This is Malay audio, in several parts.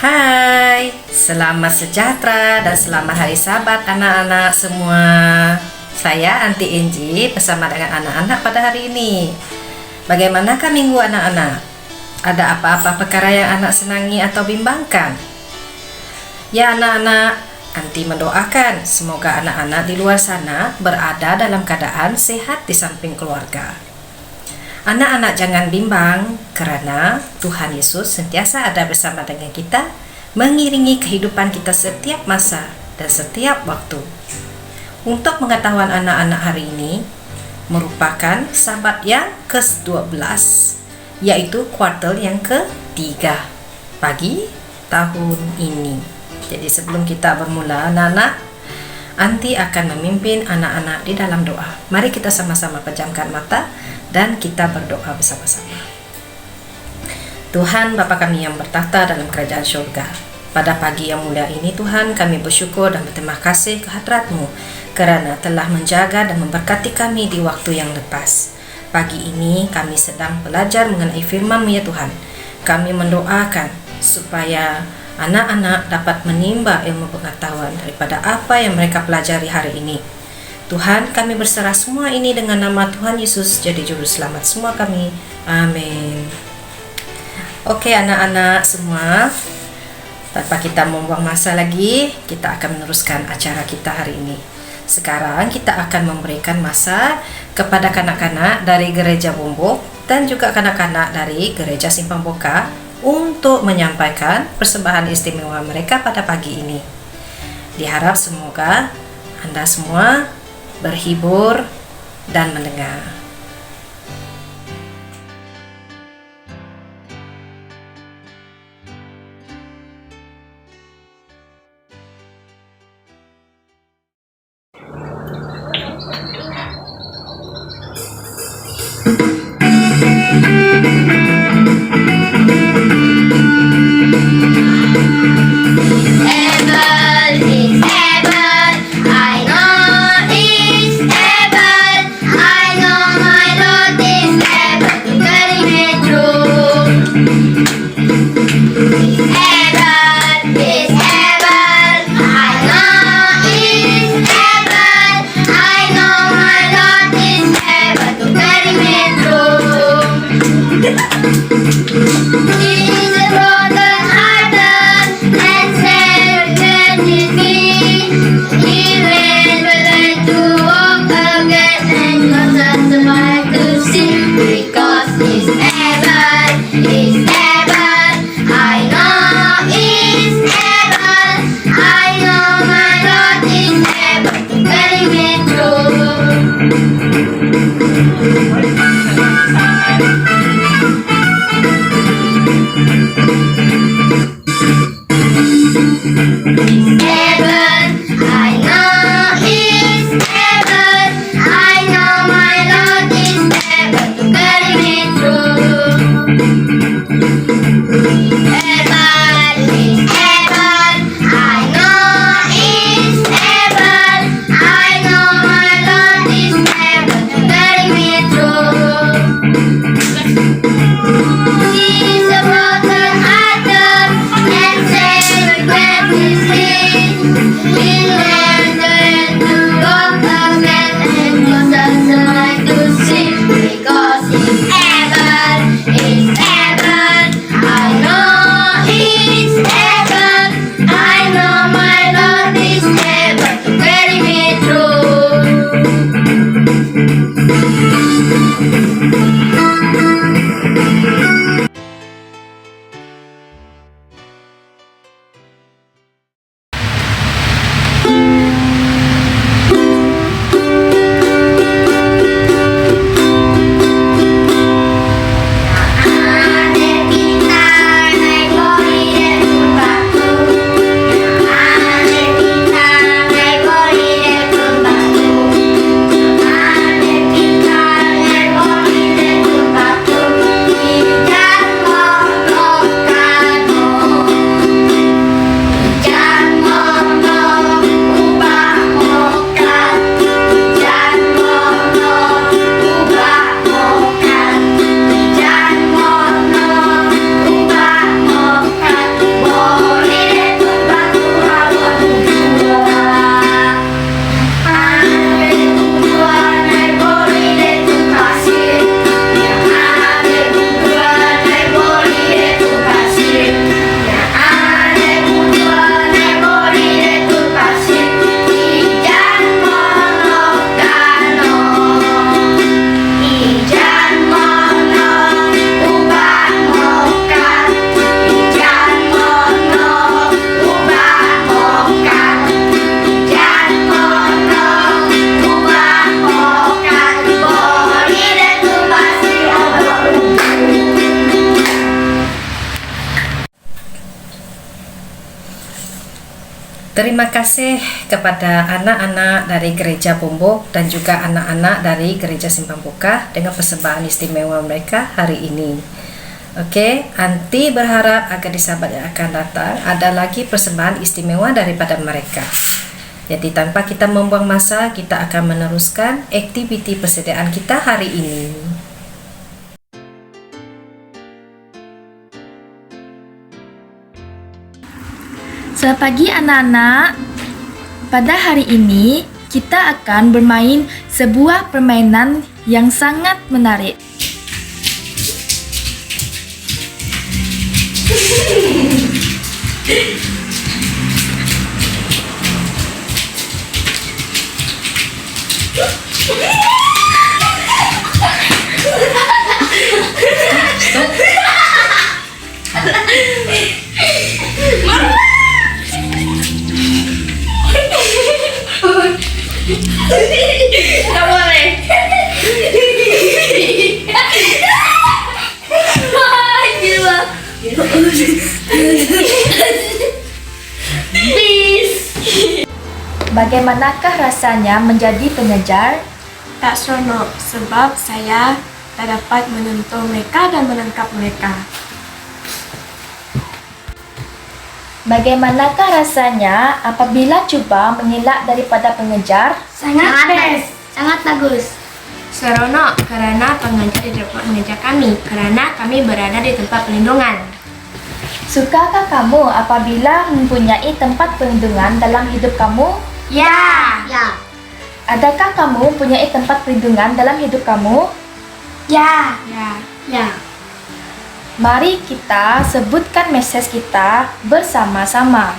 Hai, selamat sejahtera dan selamat hari Sabat anak-anak semua. Saya Anti Enji bersama dengan anak-anak pada hari ini. Bagaimanakah minggu anak-anak? Ada apa-apa perkara yang anak senangi atau bimbangkan? Ya anak-anak, Anti mendoakan semoga anak-anak di luar sana berada dalam keadaan sehat di samping keluarga. Anak-anak jangan bimbang karena Tuhan Yesus sentiasa ada bersama dengan kita, mengiringi kehidupan kita setiap masa dan setiap waktu. Untuk pengetahuan anak-anak hari ini merupakan Sabat yang ke-12, yaitu kuartal yang ke-3 pagi tahun ini. Jadi sebelum kita bermula anak-anak, Anti akan memimpin anak-anak di dalam doa. Mari kita sama-sama pejamkan mata dan kita berdoa bersama-sama. Tuhan Bapa kami yang bertahta dalam kerajaan surga, pada pagi yang mulia ini Tuhan kami bersyukur dan berterima kasih ke hadirat-Mu kerana telah menjaga dan memberkati kami di waktu yang lepas. Pagi ini kami sedang belajar mengenai firman-Mu ya Tuhan. Kami mendoakan supaya anak-anak dapat menimba ilmu pengetahuan daripada apa yang mereka pelajari hari ini. Tuhan, kami berserah semua ini dengan nama Tuhan Yesus jadi juru selamat semua kami. Amin. Oke anak-anak semua, tanpa kita membuang masa lagi, kita akan meneruskan acara kita hari ini. Sekarang kita akan memberikan masa kepada kanak-kanak dari Gereja Bombok dan juga kanak-kanak dari Gereja Simpang Boka untuk menyampaikan persembahan istimewa mereka pada pagi ini. Diharap semoga Anda semua berhibur dan mendengar. He's a broken heart. Terima kasih kepada anak-anak dari Gereja Bombok dan juga anak-anak dari Gereja Simpang Buka dengan persembahan istimewa mereka hari ini. Oke, Anti berharap agar di sahabat yang akan datang ada lagi persembahan istimewa daripada mereka. Jadi tanpa kita membuang masa, kita akan meneruskan aktiviti persediaan kita hari ini. Selamat pagi anak-anak. Pada hari ini kita akan bermain sebuah permainan yang sangat menarik. Gak boleh. Bagaimanakah rasanya menjadi pengejar? Tak seronok sebab saya tak dapat menyentuh mereka dan menangkap mereka. Bagaimanakah rasanya apabila cuba mengelak daripada pengejar? Sangat best, sangat bagus. Seronok kerana pengejar tidak dapat mengejar kami kerana kami berada di tempat perlindungan. Sukakah kamu apabila mempunyai tempat perlindungan dalam hidup kamu? Ya. Adakah kamu mempunyai tempat perlindungan dalam hidup kamu? Ya. Mari kita sebutkan mesej kita bersama-sama.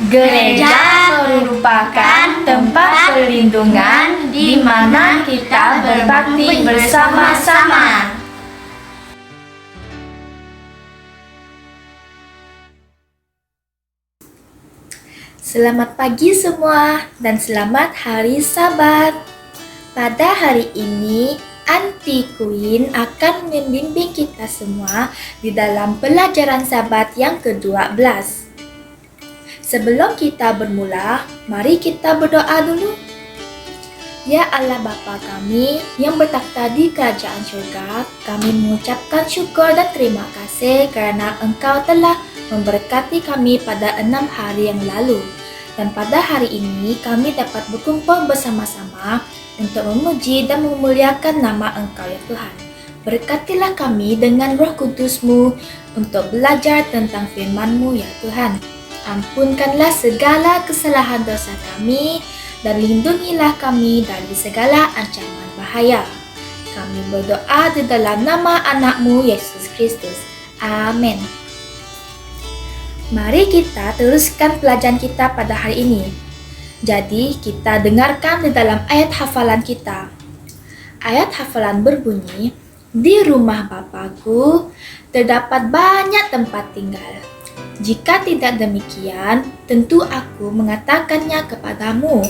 Gereja merupakan tempat perlindungan di mana kita berbakti bersama-sama. Selamat pagi semua dan selamat hari Sabat. Pada hari ini, Aunty Queen akan membimbing kita semua di dalam pelajaran Sabat yang ke-12. Sebelum kita bermula, mari kita berdoa dulu. Ya Allah Bapa kami yang bertakhta di kerajaan syurga, kami mengucapkan syukur dan terima kasih kerana Engkau telah memberkati kami pada 6 hari yang lalu. Dan pada hari ini kami dapat berkumpul bersama-sama untuk memuji dan memuliakan nama Engkau ya Tuhan. Berkatilah kami dengan Roh Kudus-Mu untuk belajar tentang firman-Mu ya Tuhan. Ampunkanlah segala kesalahan dosa kami dan lindungilah kami dari segala ancaman bahaya. Kami berdoa di dalam nama anak-Mu Yesus Kristus. Amin. Mari kita teruskan pelajaran kita pada hari ini. Jadi, kita dengarkan di dalam ayat hafalan kita. Ayat hafalan berbunyi, "Di rumah Bapakku terdapat banyak tempat tinggal. Jika tidak demikian, tentu aku mengatakannya kepadamu.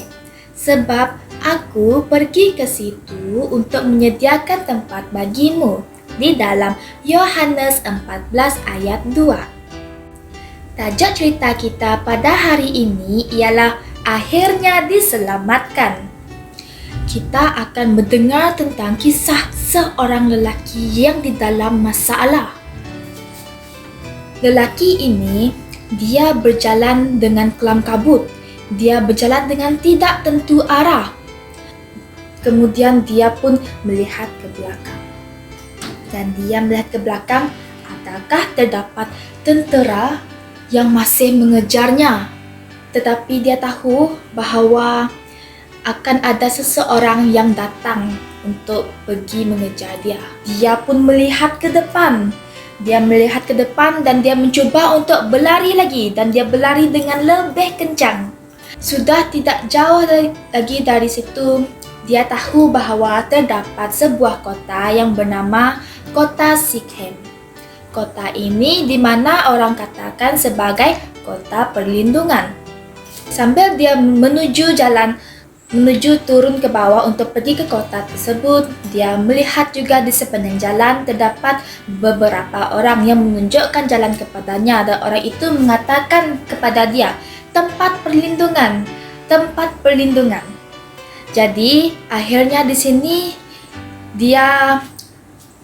Sebab aku pergi ke situ untuk menyediakan tempat bagimu." Di dalam Yohanes 14 ayat 2. Tajuk cerita kita pada hari ini ialah akhirnya diselamatkan. Kita akan mendengar tentang kisah seorang lelaki yang di dalam masalah. Lelaki ini, dia berjalan dengan kelam kabut. Dia berjalan dengan tidak tentu arah. Kemudian dia pun melihat ke belakang. Dan dia melihat ke belakang, adakah terdapat tentera yang masih mengejarnya? Tetapi dia tahu bahawa akan ada seseorang yang datang untuk pergi mengejar dia. Dia pun melihat ke depan. Dia melihat ke depan dan dia mencuba untuk berlari lagi dan dia berlari dengan lebih kencang. Sudah tidak jauh lagi dari situ, dia tahu bahawa terdapat sebuah kota yang bernama Kota Sikhem. Kota ini di mana orang katakan sebagai kota perlindungan. Sambil dia menuju turun ke bawah untuk pergi ke kota tersebut, dia melihat juga di sepanjang jalan terdapat beberapa orang yang menunjukkan jalan kepadanya dan orang itu mengatakan kepada dia, tempat perlindungan. Tempat perlindungan. Jadi, akhirnya di sini dia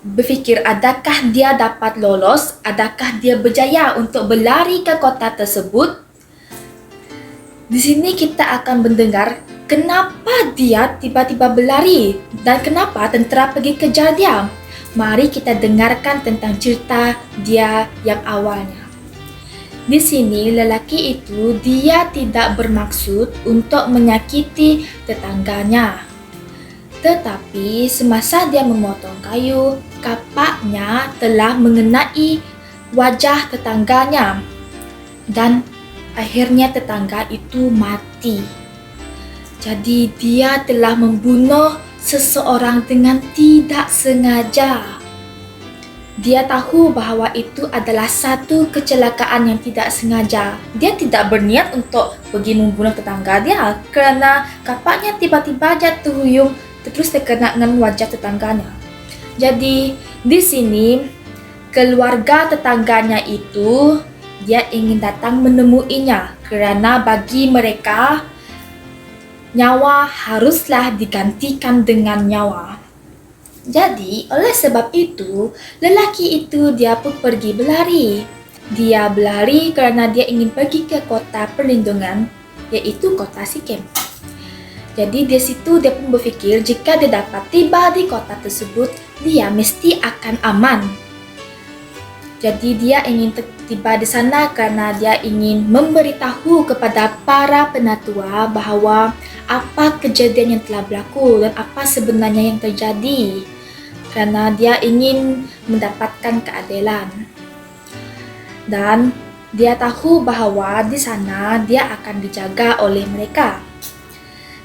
berfikir adakah dia dapat lolos, adakah dia berjaya untuk berlari ke kota tersebut. Di sini kita akan mendengar kenapa dia tiba-tiba berlari dan kenapa tentera pergi kejar dia. Mari kita dengarkan tentang cerita dia yang awalnya. Di sini lelaki itu dia tidak bermaksud untuk menyakiti tetangganya. Tetapi semasa dia memotong kayu, kapaknya telah mengenai wajah tetangganya dan akhirnya tetangga itu mati. Jadi dia telah membunuh seseorang dengan tidak sengaja. Dia tahu bahawa itu adalah satu kecelakaan yang tidak sengaja. Dia tidak berniat untuk pergi membunuh tetangga dia kerana kapaknya tiba-tiba jatuh huyung terus terkena dengan wajah tetangganya. Jadi di sini keluarga tetangganya itu dia ingin datang menemuinya kerana bagi mereka nyawa haruslah digantikan dengan nyawa. Jadi, oleh sebab itu, lelaki itu dia pun pergi berlari. Dia berlari kerana dia ingin pergi ke kota perlindungan, iaitu kota Sikem. Jadi, di situ dia pun berfikir jika dia dapat tiba di kota tersebut, dia mesti akan aman. Jadi, dia ingin tiba di sana kerana dia ingin memberitahu kepada para penatua bahawa apa kejadian yang telah berlaku dan apa sebenarnya yang terjadi. Kerana dia ingin mendapatkan keadilan. Dan dia tahu bahawa di sana dia akan dijaga oleh mereka.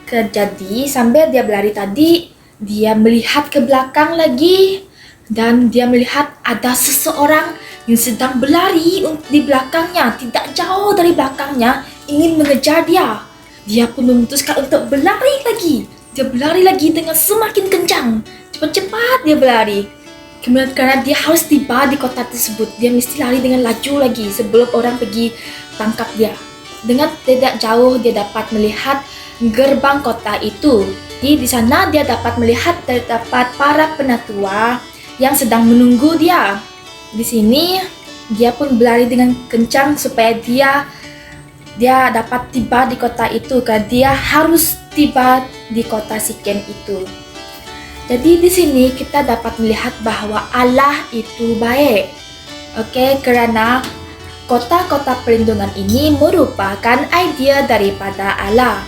Jadi sambil dia berlari tadi, dia melihat ke belakang lagi dan dia melihat ada seseorang yang sedang berlari di belakangnya, tidak jauh dari belakangnya, ingin mengejar dia. Dia pun memutuskan untuk berlari lagi. Dia berlari lagi dengan semakin kencang. Cepat-cepat dia berlari. Kemudian kerana dia harus tiba di kota tersebut, dia mesti lari dengan laju lagi sebelum orang pergi tangkap dia. Dengan tidak jauh dia dapat melihat gerbang kota itu. Di sana dia dapat melihat terdapat para penatua yang sedang menunggu dia. Di sini dia pun berlari dengan kencang supaya dia dapat tiba di kota itu kerana dia harus tiba di kota Sikem itu. Jadi di sini kita dapat melihat bahawa Allah itu baik. Kerana kota-kota perlindungan ini merupakan idea daripada Allah.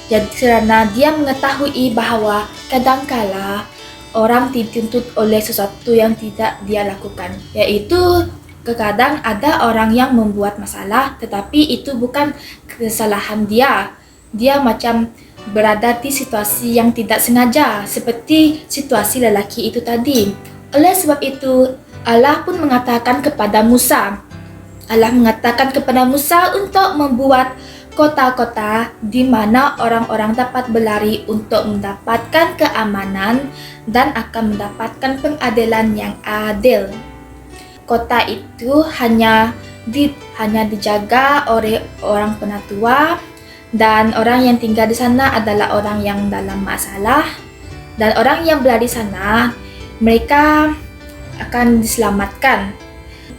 Jadi kerana dia mengetahui bahawa kadangkala orang dituntut oleh sesuatu yang tidak dia lakukan, iaitu terkadang ada orang yang membuat masalah tetapi itu bukan kesalahan dia. Dia macam berada di situasi yang tidak sengaja seperti situasi lelaki itu tadi. Oleh sebab itu, Allah pun mengatakan kepada Musa. Allah mengatakan kepada Musa untuk membuat kota-kota di mana orang-orang dapat berlari untuk mendapatkan keamanan dan akan mendapatkan pengadilan yang adil. Kota itu hanya dijaga oleh orang penatua dan orang yang tinggal di sana adalah orang yang dalam masalah dan orang yang berada di sana mereka akan diselamatkan.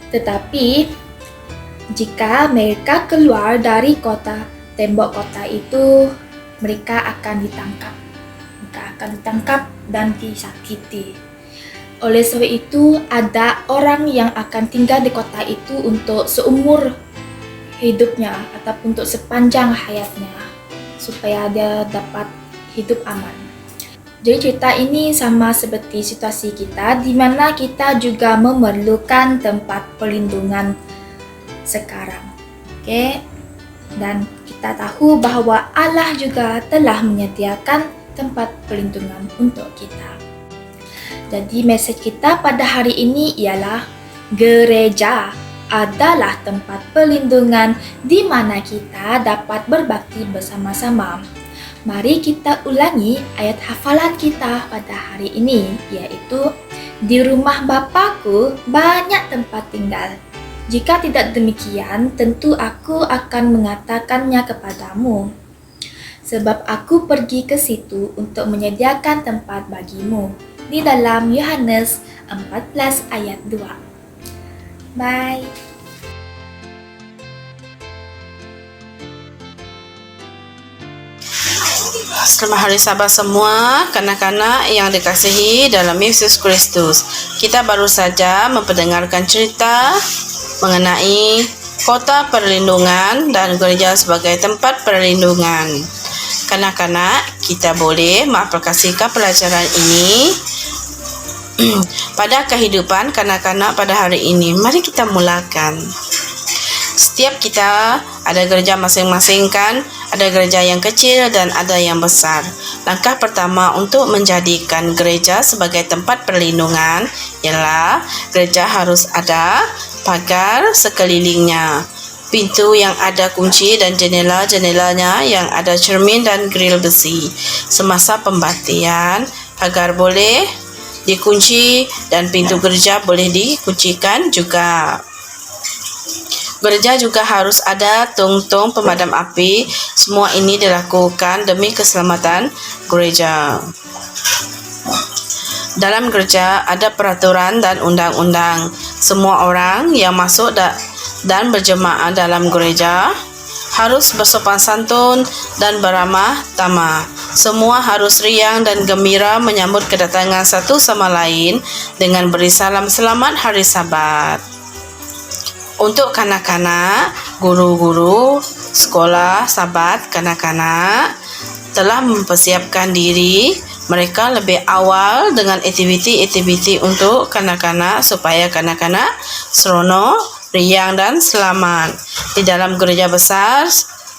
Tetapi jika mereka keluar dari tembok kota itu, mereka akan ditangkap dan disakiti. Oleh sebab itu, ada orang yang akan tinggal di kota itu untuk seumur hidupnya ataupun untuk sepanjang hayatnya supaya dia dapat hidup aman. Jadi cerita ini sama seperti situasi kita di mana kita juga memerlukan tempat perlindungan sekarang. Dan kita tahu bahawa Allah juga telah menyediakan tempat perlindungan untuk kita. Jadi mesej kita pada hari ini ialah gereja adalah tempat perlindungan di mana kita dapat berbakti bersama-sama. Mari kita ulangi ayat hafalan kita pada hari ini, iaitu di rumah Bapakku banyak tempat tinggal. Jika tidak demikian, tentu aku akan mengatakannya kepadamu. Sebab aku pergi ke situ untuk menyediakan tempat bagimu. Di dalam Yohanes 14 ayat 2. Bye. Selamat Hari Sabat semua kanak-kanak yang dikasihi dalam Yesus Kristus. Kita baru saja memperdengarkan cerita mengenai kota perlindungan dan gereja sebagai tempat perlindungan. Kanak-kanak, kita boleh mengaplikasikan pelajaran ini pada kehidupan kanak-kanak pada hari ini. Mari kita mulakan. Setiap kita ada gereja masing-masing kan, ada gereja yang kecil dan ada yang besar. Langkah pertama untuk menjadikan gereja sebagai tempat perlindungan ialah gereja harus ada pagar sekelilingnya, pintu yang ada kunci dan jendela-jendelanya yang ada cermin dan grill besi. Semasa pembaktian, pagar boleh dikunci dan pintu gereja boleh dikuncikan juga. Gereja juga harus ada tong-tong pemadam api. Semua ini dilakukan demi keselamatan gereja. Dalam gereja ada peraturan dan undang-undang. Semua orang yang masuk dan berjemaah dalam gereja harus bersopan santun dan beramah tamah. Semua harus riang dan gembira menyambut kedatangan satu sama lain dengan beri salam selamat hari Sabat. Untuk kanak-kanak, guru-guru sekolah Sabat kanak-kanak telah mempersiapkan diri mereka lebih awal dengan aktiviti-aktiviti untuk kanak-kanak supaya kanak-kanak seronok, riang dan selamat. Di dalam gereja besar,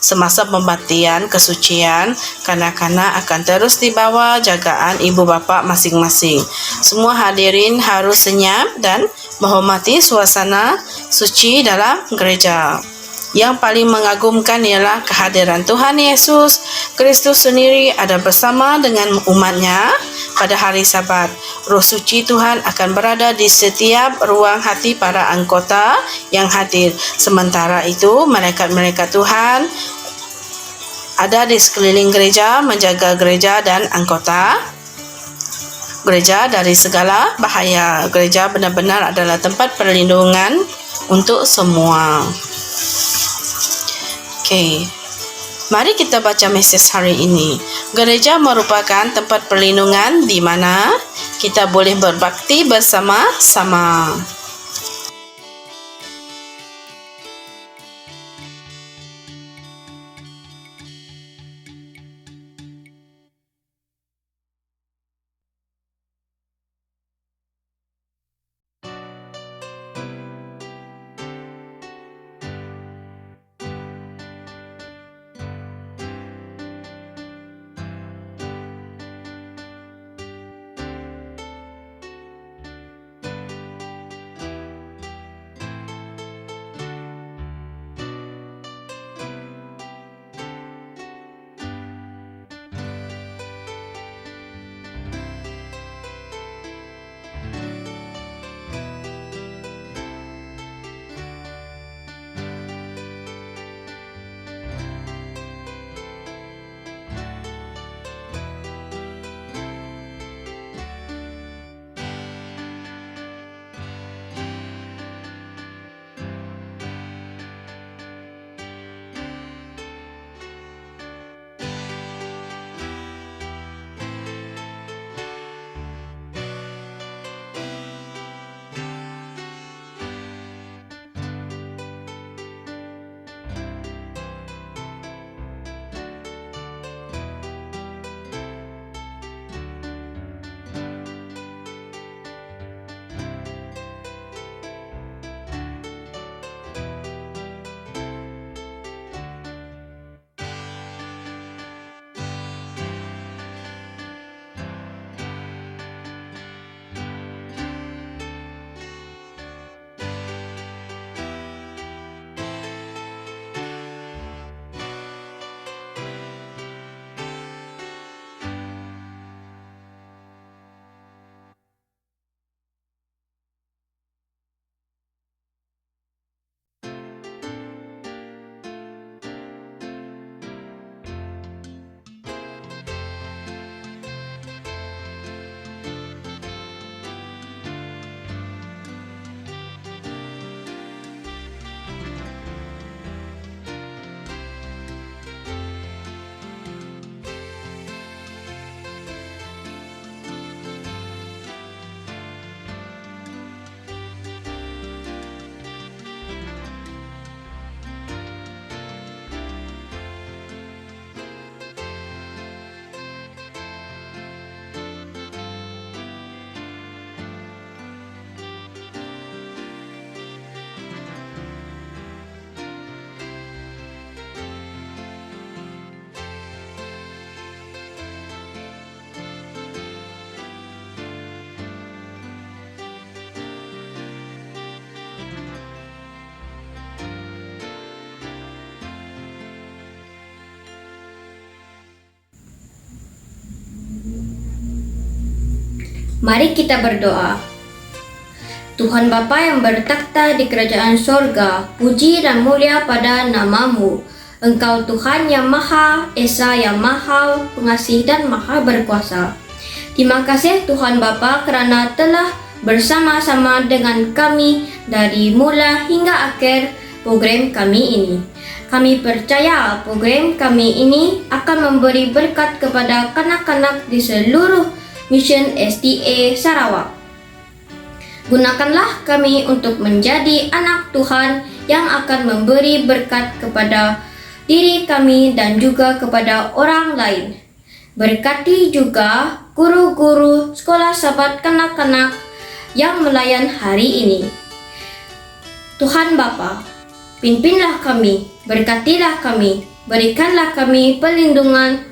semasa pembaktian kesucian, kanak-kanak akan terus di bawah jagaan ibu bapa masing-masing. Semua hadirin harus senyap dan menghormati suasana suci dalam gereja. Yang paling mengagumkan ialah kehadiran Tuhan Yesus Kristus sendiri ada bersama dengan umatnya pada hari Sabat. Roh suci Tuhan akan berada di setiap ruang hati para anggota yang hadir. Sementara itu, malaikat-malaikat Tuhan ada di sekeliling gereja menjaga gereja dan anggota gereja dari segala bahaya. Gereja benar-benar adalah tempat perlindungan untuk semua. Okey. Mari kita baca mesej hari ini. Gereja merupakan tempat perlindungan di mana kita boleh berbakti bersama-sama. Mari kita berdoa. Tuhan Bapa yang bertakhta di kerajaan sorga, puji dan mulia pada nama-Mu. Engkau Tuhan yang Maha Esa, yang Maha Pengasih dan Maha Berkuasa. Terima kasih Tuhan Bapa kerana telah bersama-sama dengan kami dari mula hingga akhir program kami ini. Kami percaya program kami ini akan memberi berkat kepada kanak-kanak di seluruh Mission SDA Sarawak. Gunakanlah kami untuk menjadi anak Tuhan yang akan memberi berkat kepada diri kami dan juga kepada orang lain. Berkati juga guru-guru sekolah sahabat kanak-kanak yang melayan hari ini. Tuhan Bapa, pimpinlah kami, berkatilah kami, berikanlah kami perlindungan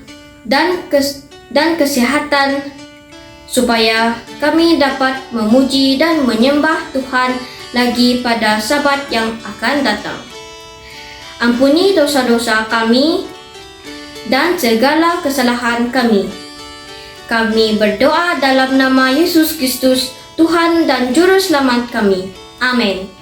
dan kesehatan supaya kami dapat memuji dan menyembah Tuhan lagi pada Sabat yang akan datang. Ampuni dosa-dosa kami dan segala kesalahan kami. Kami berdoa dalam nama Yesus Kristus, Tuhan dan Juru Selamat kami. Amin.